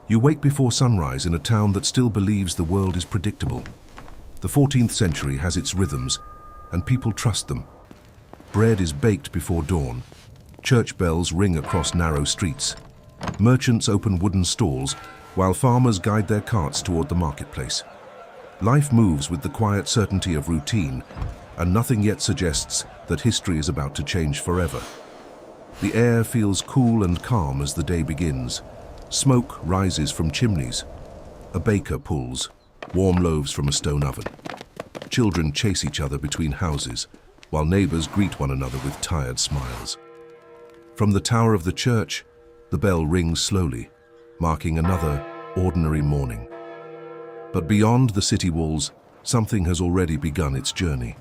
You wake before sunrise in a town that still believes the world is predictable. The 14th century has its rhythms, and people trust them. Bread is baked before dawn. Church bells ring across narrow streets. Merchants open wooden stalls, while farmers guide their carts toward the marketplace. Life moves with the quiet certainty of routine, and nothing yet suggests that history is about to change forever. The air feels cool and calm as the day begins. Smoke rises from chimneys. A baker pulls warm loaves from a stone oven. Children chase each other between houses, while neighbors greet one another with tired smiles. From the tower of the church, the bell rings slowly, marking another ordinary morning. But beyond the city walls, something has already begun its journey.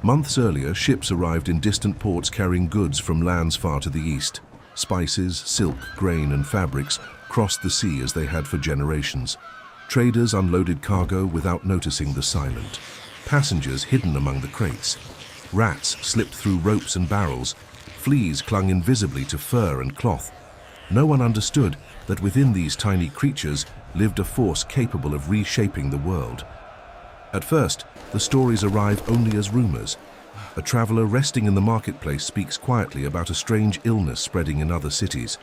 Months earlier, ships arrived in distant ports carrying goods from lands far to the east. Spices, silk, grain, and fabrics crossed the sea as they had for generations. Traders unloaded cargo without noticing the silent. Passengers hidden among the crates. Rats slipped through ropes and barrels. Fleas clung invisibly to fur and cloth. No one understood that within these tiny creatures lived a force capable of reshaping the world. At first, the stories arrive only as rumors. A traveler resting in the marketplace speaks quietly about a strange illness spreading in other cities.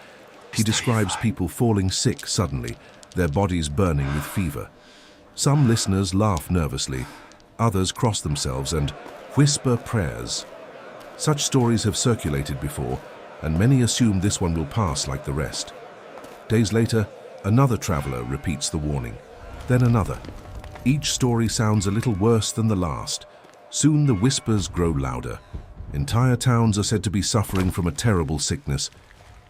He describes people falling sick suddenly, their bodies burning with fever. Some listeners laugh nervously, others cross themselves and whisper prayers. Such stories have circulated before, and many assume this one will pass like the rest. Days later, another traveler repeats the warning, then another. Each story sounds a little worse than the last. Soon the whispers grow louder. Entire towns are said to be suffering from a terrible sickness.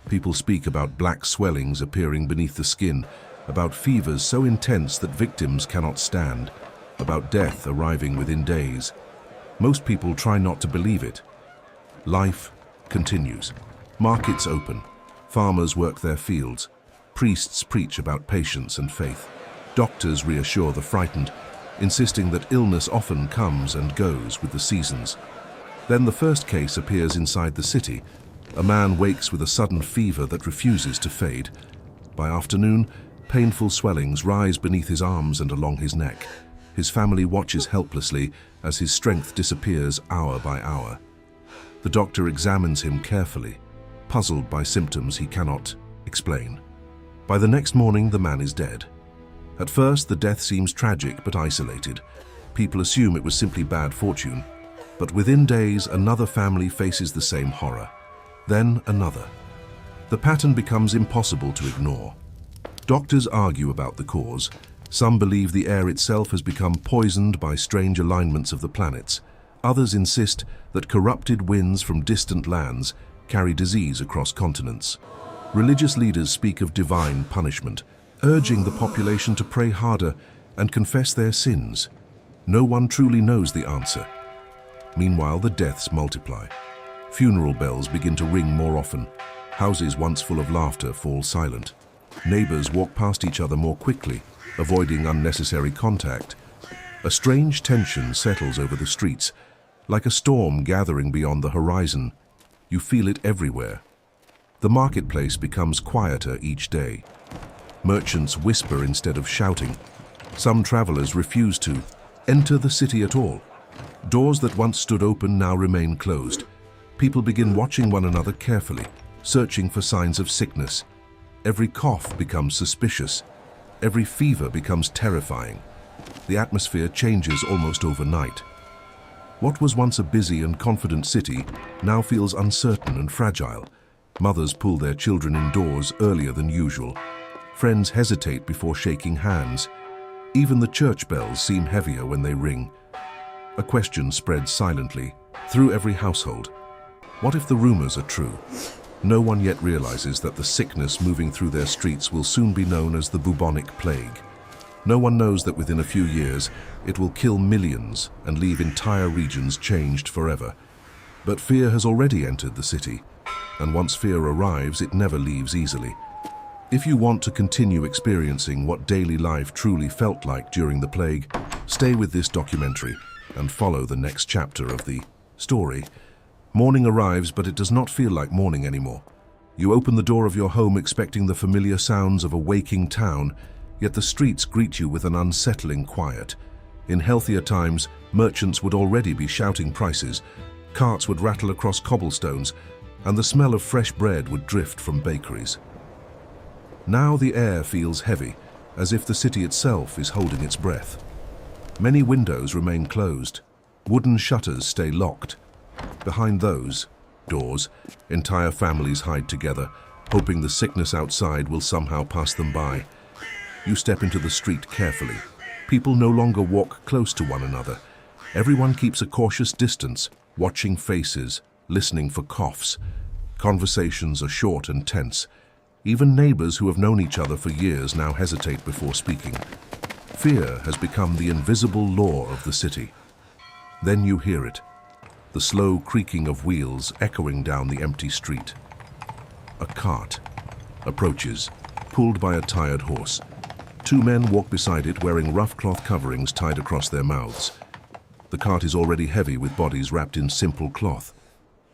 People speak about black swellings appearing beneath the skin, about fevers so intense that victims cannot stand, about death arriving within days. Most people try not to believe it. Life continues. Markets open. Farmers work their fields. Priests preach about patience and faith. Doctors reassure the frightened, insisting that illness often comes and goes with the seasons. Then the first case appears inside the city. A man wakes with a sudden fever that refuses to fade. By afternoon, painful swellings rise beneath his arms and along his neck. His family watches helplessly as his strength disappears hour by hour. The doctor examines him carefully, puzzled by symptoms he cannot explain. By the next morning, the man is dead. At first, the death seems tragic but isolated. People assume it was simply bad fortune. But within days, another family faces the same horror. Then another. The pattern becomes impossible to ignore. Doctors argue about the cause. Some believe the air itself has become poisoned by strange alignments of the planets. Others insist that corrupted winds from distant lands carry disease across continents. Religious leaders speak of divine punishment, urging the population to pray harder and confess their sins. No one truly knows the answer. Meanwhile, the deaths multiply. Funeral bells begin to ring more often. Houses once full of laughter fall silent. Neighbors walk past each other more quickly, avoiding unnecessary contact. A strange tension settles over the streets, like a storm gathering beyond the horizon. You feel it everywhere. The marketplace becomes quieter each day. Merchants whisper instead of shouting. Some travelers refuse to enter the city at all. Doors that once stood open now remain closed. People begin watching one another carefully, searching for signs of sickness. Every cough becomes suspicious. Every fever becomes terrifying. The atmosphere changes almost overnight. What was once a busy and confident city now feels uncertain and fragile. Mothers pull their children indoors earlier than usual. Friends hesitate before shaking hands. Even the church bells seem heavier when they ring. A question spreads silently through every household. What if the rumors are true? No one yet realizes that the sickness moving through their streets will soon be known as the bubonic plague. No one knows that within a few years, it will kill millions and leave entire regions changed forever. But fear has already entered the city, and once fear arrives, it never leaves easily. If you want to continue experiencing what daily life truly felt like during the plague, stay with this documentary and follow the next chapter of the story. Morning arrives, but it does not feel like morning anymore. You open the door of your home expecting the familiar sounds of a waking town, yet the streets greet you with an unsettling quiet. In healthier times, merchants would already be shouting prices, carts would rattle across cobblestones, and the smell of fresh bread would drift from bakeries. Now the air feels heavy, as if the city itself is holding its breath. Many windows remain closed. Wooden shutters stay locked. Behind those doors, entire families hide together, hoping the sickness outside will somehow pass them by. You step into the street carefully. People no longer walk close to one another. Everyone keeps a cautious distance, watching faces, listening for coughs. Conversations are short and tense. Even neighbors who have known each other for years now hesitate before speaking. Fear has become the invisible law of the city. Then you hear it, the slow creaking of wheels echoing down the empty street. A cart approaches, pulled by a tired horse. Two men walk beside it wearing rough cloth coverings tied across their mouths. The cart is already heavy with bodies wrapped in simple cloth.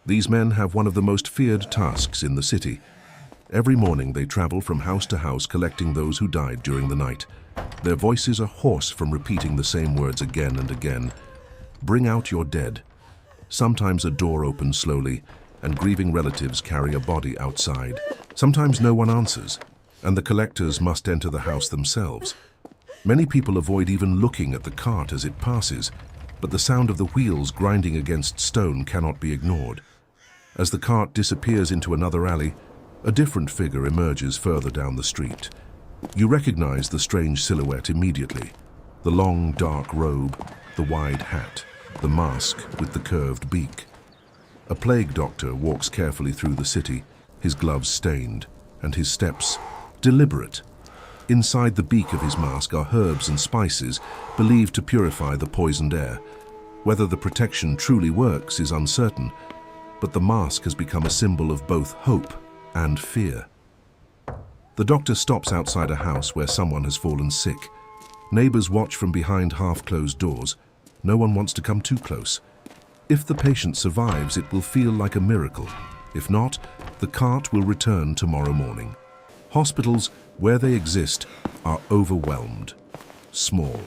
These men have one of the most feared tasks in the city. Every morning they travel from house to house collecting those who died during the night. Their voices are hoarse from repeating the same words again and again. Bring out your dead. Sometimes a door opens slowly, and grieving relatives carry a body outside. Sometimes no one answers, and the collectors must enter the house themselves. Many people avoid even looking at the cart as it passes, but the sound of the wheels grinding against stone cannot be ignored. As the cart disappears into another alley, a different figure emerges further down the street. You recognize the strange silhouette immediately. The long, dark robe, the wide hat, the mask with the curved beak. A plague doctor walks carefully through the city, his gloves stained, and his steps deliberate. Inside the beak of his mask are herbs and spices believed to purify the poisoned air. Whether the protection truly works is uncertain, but the mask has become a symbol of both hope and fear. The doctor stops outside a house where someone has fallen sick. Neighbors watch from behind half-closed doors. No one wants to come too close. If the patient survives, it will feel like a miracle. If not, the cart will return tomorrow morning. Hospitals, where they exist, are overwhelmed. Small.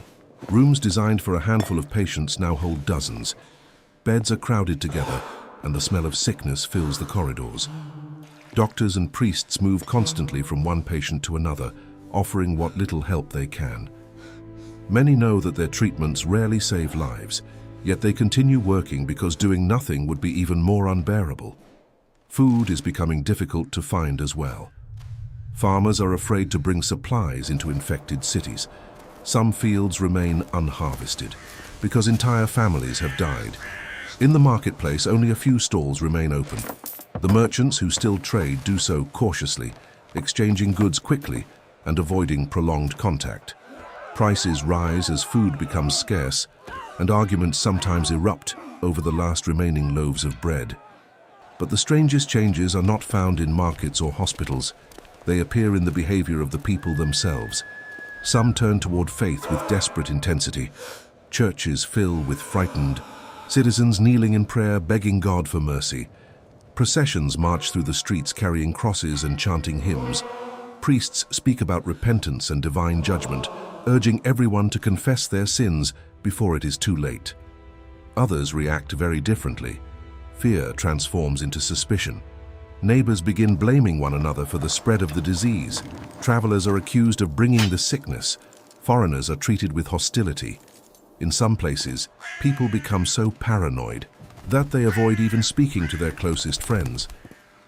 Rooms designed for a handful of patients now hold dozens. Beds are crowded together, and the smell of sickness fills the corridors. Doctors and priests move constantly from one patient to another, offering what little help they can. Many know that their treatments rarely save lives, yet they continue working because doing nothing would be even more unbearable. Food is becoming difficult to find as well. Farmers are afraid to bring supplies into infected cities. Some fields remain unharvested because entire families have died. In the marketplace, only a few stalls remain open. The merchants who still trade do so cautiously, exchanging goods quickly and avoiding prolonged contact. Prices rise as food becomes scarce, and arguments sometimes erupt over the last remaining loaves of bread. But the strangest changes are not found in markets or hospitals. They appear in the behavior of the people themselves. Some turn toward faith with desperate intensity. Churches fill with frightened citizens kneeling in prayer, begging God for mercy. Processions march through the streets carrying crosses and chanting hymns. Priests speak about repentance and divine judgment, urging everyone to confess their sins before it is too late. Others react very differently. Fear transforms into suspicion. Neighbors begin blaming one another for the spread of the disease. Travelers are accused of bringing the sickness. Foreigners are treated with hostility. In some places, people become so paranoid that they avoid even speaking to their closest friends.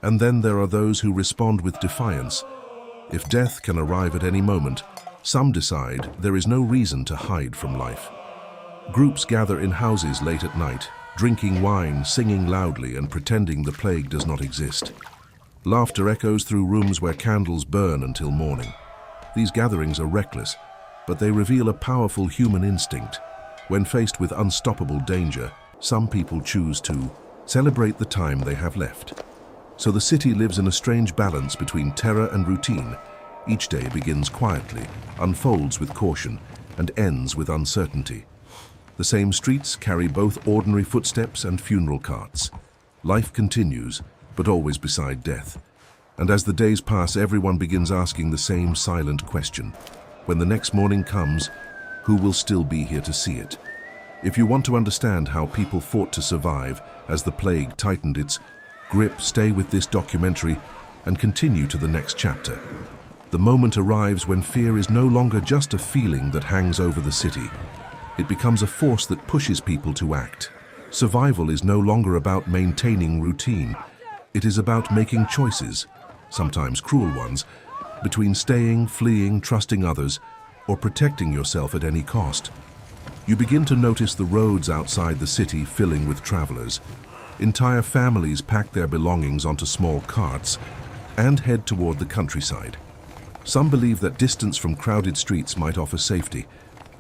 And then there are those who respond with defiance. If death can arrive at any moment, some decide there is no reason to hide from life. Groups gather in houses late at night, drinking wine, singing loudly, and pretending the plague does not exist. Laughter echoes through rooms where candles burn until morning. These gatherings are reckless, but they reveal a powerful human instinct. When faced with unstoppable danger, some people choose to celebrate the time they have left. So the city lives in a strange balance between terror and routine. Each day begins quietly, unfolds with caution, and ends with uncertainty. The same streets carry both ordinary footsteps and funeral carts. Life continues, but always beside death. And as the days pass, everyone begins asking the same silent question. When the next morning comes, who will still be here to see it? If you want to understand how people fought to survive as the plague tightened its grip, stay with this documentary and continue to the next chapter. The moment arrives when fear is no longer just a feeling that hangs over the city. It becomes a force that pushes people to act. Survival is no longer about maintaining routine. It is about making choices, sometimes cruel ones, between staying, fleeing, trusting others, or protecting yourself at any cost. You begin to notice the roads outside the city filling with travelers. Entire families pack their belongings onto small carts and head toward the countryside. Some believe that distance from crowded streets might offer safety.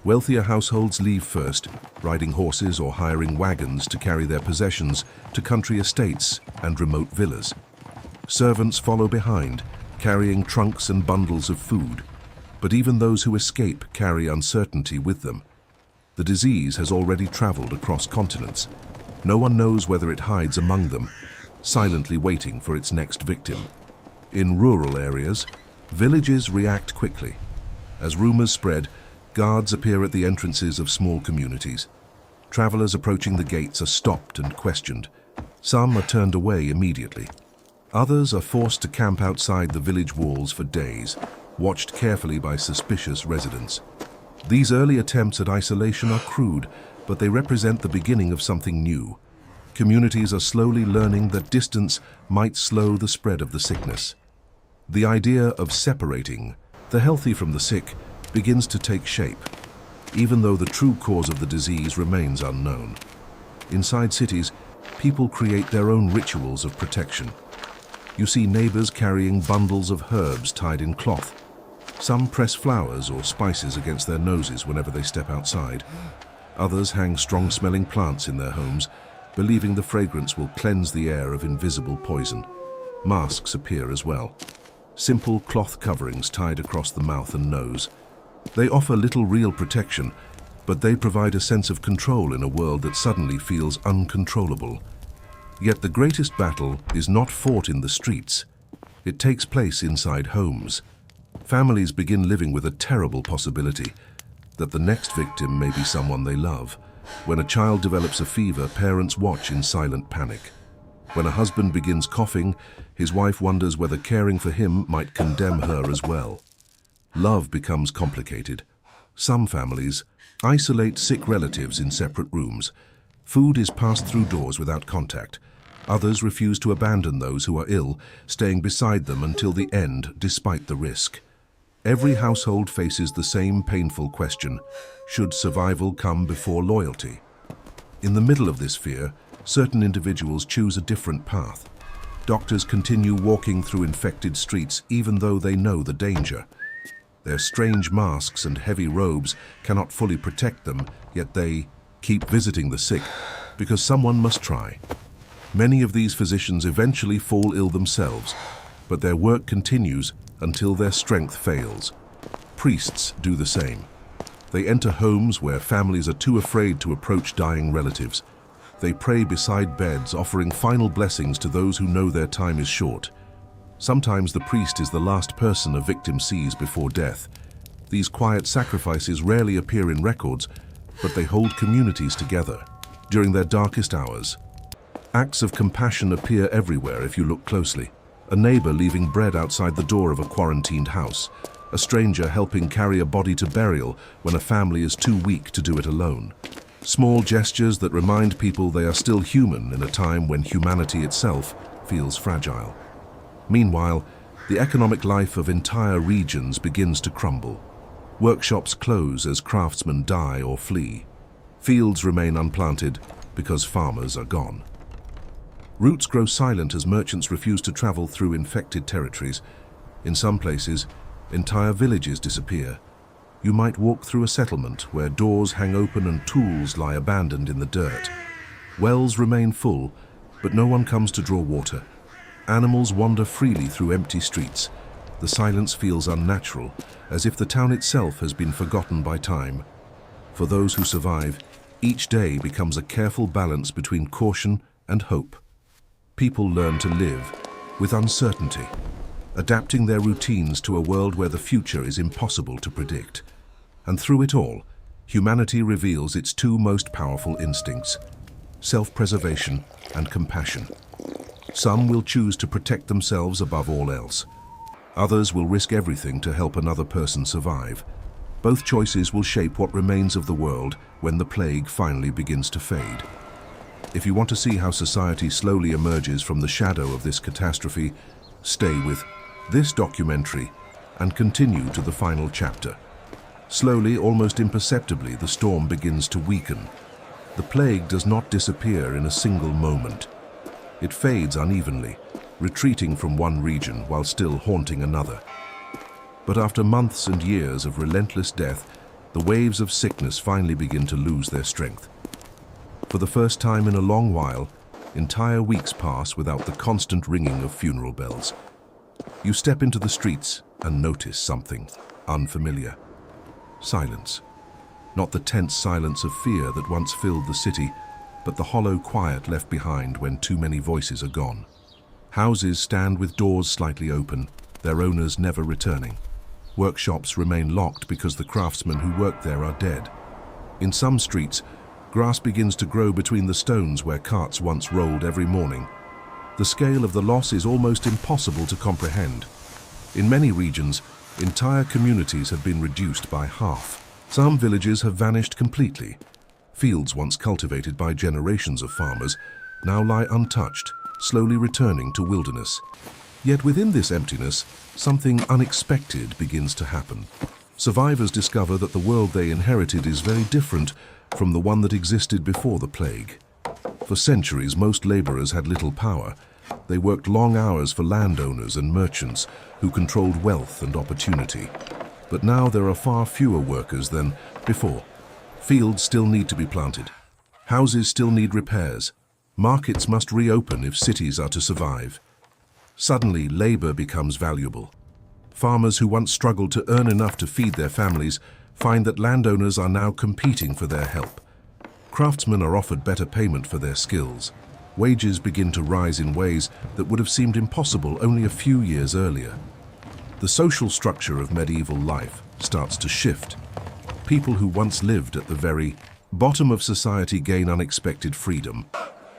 Wealthier households leave first, riding horses or hiring wagons to carry their possessions to country estates and remote villas. Servants follow behind, carrying trunks and bundles of food. But even those who escape carry uncertainty with them. The disease has already traveled across continents. No one knows whether it hides among them, silently waiting for its next victim. In rural areas, villages react quickly. As rumors spread, guards appear at the entrances of small communities. Travelers approaching the gates are stopped and questioned. Some are turned away immediately. Others are forced to camp outside the village walls for days, watched carefully by suspicious residents. These early attempts at isolation are crude, but they represent the beginning of something new. Communities are slowly learning that distance might slow the spread of the sickness. The idea of separating the healthy from the sick begins to take shape, even though the true cause of the disease remains unknown. Inside cities, people create their own rituals of protection. You see neighbors carrying bundles of herbs tied in cloth. Some press flowers or spices against their noses whenever they step outside. Others hang strong-smelling plants in their homes, believing the fragrance will cleanse the air of invisible poison. Masks appear as well. Simple cloth coverings tied across the mouth and nose. They offer little real protection, but they provide a sense of control in a world that suddenly feels uncontrollable. Yet the greatest battle is not fought in the streets. It takes place inside homes. Families begin living with a terrible possibility that the next victim may be someone they love. When a child develops a fever, parents watch in silent panic. When a husband begins coughing, his wife wonders whether caring for him might condemn her as well. Love becomes complicated. Some families isolate sick relatives in separate rooms. Food is passed through doors without contact. Others refuse to abandon those who are ill, staying beside them until the end, despite the risk. Every household faces the same painful question: should survival come before loyalty? In the middle of this fear, certain individuals choose a different path. Doctors continue walking through infected streets even though they know the danger. Their strange masks and heavy robes cannot fully protect them, yet they keep visiting the sick because someone must try. Many of these physicians eventually fall ill themselves, but their work continues until their strength fails. Priests do the same. They enter homes where families are too afraid to approach dying relatives. They pray beside beds, offering final blessings to those who know their time is short. Sometimes the priest is the last person a victim sees before death. These quiet sacrifices rarely appear in records, but they hold communities together during their darkest hours. Acts of compassion appear everywhere if you look closely. A neighbor leaving bread outside the door of a quarantined house. A stranger helping carry a body to burial when a family is too weak to do it alone. Small gestures that remind people they are still human in a time when humanity itself feels fragile. Meanwhile, the economic life of entire regions begins to crumble. Workshops close as craftsmen die or flee. Fields remain unplanted because farmers are gone. Routes grow silent as merchants refuse to travel through infected territories. In some places, entire villages disappear. You might walk through a settlement where doors hang open and tools lie abandoned in the dirt. Wells remain full, but no one comes to draw water. Animals wander freely through empty streets. The silence feels unnatural, as if the town itself has been forgotten by time. For those who survive, each day becomes a careful balance between caution and hope. People learn to live with uncertainty. adapting their routines to a world where the future is impossible to predict. And through it all, humanity reveals its two most powerful instincts: self-preservation and compassion. Some will choose to protect themselves above all else. Others will risk everything to help another person survive. Both choices will shape what remains of the world when the plague finally begins to fade. If you want to see how society slowly emerges from the shadow of this catastrophe, stay with this documentary and continue to the final chapter. Slowly, almost imperceptibly, the storm begins to weaken. The plague does not disappear in a single moment. It fades unevenly, retreating from one region while still haunting another. But after months and years of relentless death, the waves of sickness finally begin to lose their strength. For the first time in a long while, entire weeks pass without the constant ringing of funeral bells. You step into the streets and notice something unfamiliar. Silence. Not the tense silence of fear that once filled the city, but the hollow quiet left behind when too many voices are gone. Houses stand with doors slightly open, their owners never returning. Workshops remain locked because the craftsmen who work there are dead. In some streets, grass begins to grow between the stones where carts once rolled every morning. The scale of the loss is almost impossible to comprehend. In many regions, entire communities have been reduced by half. Some villages have vanished completely. Fields once cultivated by generations of farmers now lie untouched, slowly returning to wilderness. Yet within this emptiness, something unexpected begins to happen. Survivors discover that the world they inherited is very different from the one that existed before the plague. For centuries, most laborers had little power. They worked long hours for landowners and merchants who controlled wealth and opportunity. But now there are far fewer workers than before. Fields still need to be planted. Houses still need repairs. Markets must reopen if cities are to survive. Suddenly, labor becomes valuable. Farmers who once struggled to earn enough to feed their families find that landowners are now competing for their help. Craftsmen are offered better payment for their skills. Wages begin to rise in ways that would have seemed impossible only a few years earlier. The social structure of medieval life starts to shift. People who once lived at the very bottom of society gain unexpected freedom.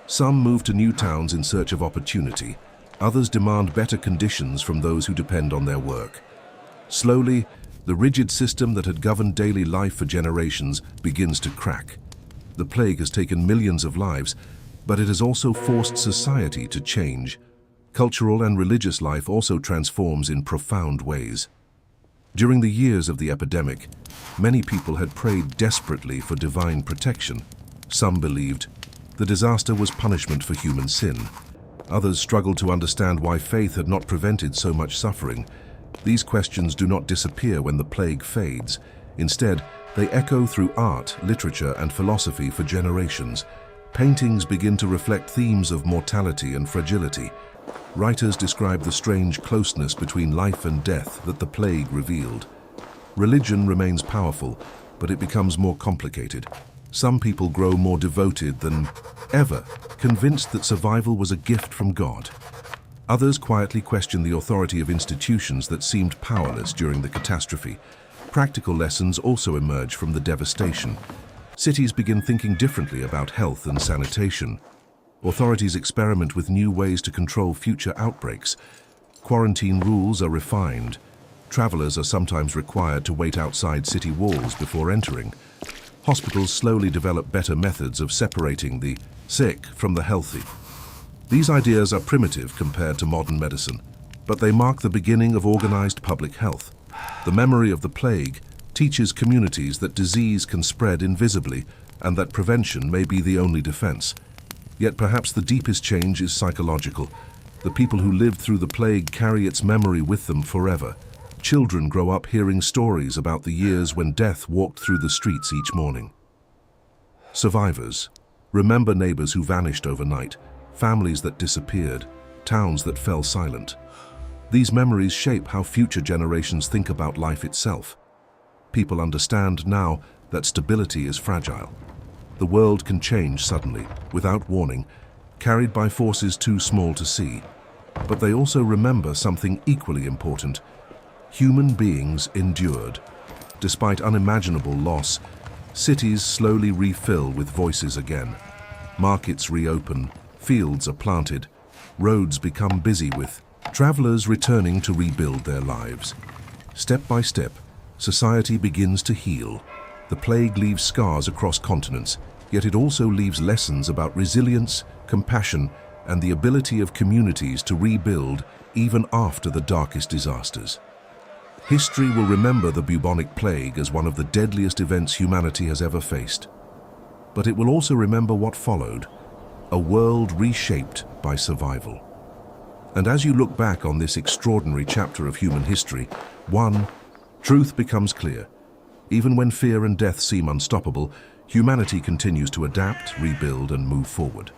Some move to new towns in search of opportunity. Others demand better conditions from those who depend on their work. Slowly, the rigid system that had governed daily life for generations begins to crack. The plague has taken millions of lives, but it has also forced society to change. Cultural and religious life also transforms in profound ways. During the years of the epidemic, many people had prayed desperately for divine protection. Some believed the disaster was punishment for human sin. Others struggled to understand why faith had not prevented so much suffering. These questions do not disappear when the plague fades. Instead, they echo through art, literature, and philosophy for generations. Paintings begin to reflect themes of mortality and fragility. Writers describe the strange closeness between life and death that the plague revealed. Religion remains powerful, but it becomes more complicated. Some people grow more devoted than ever, convinced that survival was a gift from God. Others quietly question the authority of institutions that seemed powerless during the catastrophe. Practical lessons also emerge from the devastation. Cities begin thinking differently about health and sanitation. Authorities experiment with new ways to control future outbreaks. Quarantine rules are refined. Travelers are sometimes required to wait outside city walls before entering. Hospitals slowly develop better methods of separating the sick from the healthy. These ideas are primitive compared to modern medicine, but they mark the beginning of organized public health. The memory of the plague teaches communities that disease can spread invisibly and that prevention may be the only defense. Yet perhaps the deepest change is psychological. The people who lived through the plague carry its memory with them forever. Children grow up hearing stories about the years when death walked through the streets each morning. Survivors remember neighbors who vanished overnight, families that disappeared, towns that fell silent. These memories shape how future generations think about life itself. People understand now that stability is fragile. The world can change suddenly, without warning, carried by forces too small to see. But they also remember something equally important. Human beings endured. Despite unimaginable loss, cities slowly refill with voices again. Markets reopen, fields are planted, roads become busy with travelers returning to rebuild their lives. Step by step, society begins to heal. The plague leaves scars across continents, yet it also leaves lessons about resilience, compassion, and the ability of communities to rebuild even after the darkest disasters. History will remember the bubonic plague as one of the deadliest events humanity has ever faced. But it will also remember what followed, a world reshaped by survival. And as you look back on this extraordinary chapter of human history, truth becomes clear. Even when fear and death seem unstoppable, humanity continues to adapt, rebuild, and move forward.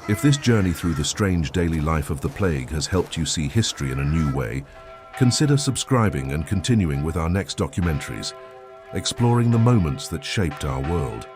If this journey through the strange daily life of the plague has helped you see history in a new way, consider subscribing and continuing with our next documentaries, exploring the moments that shaped our world.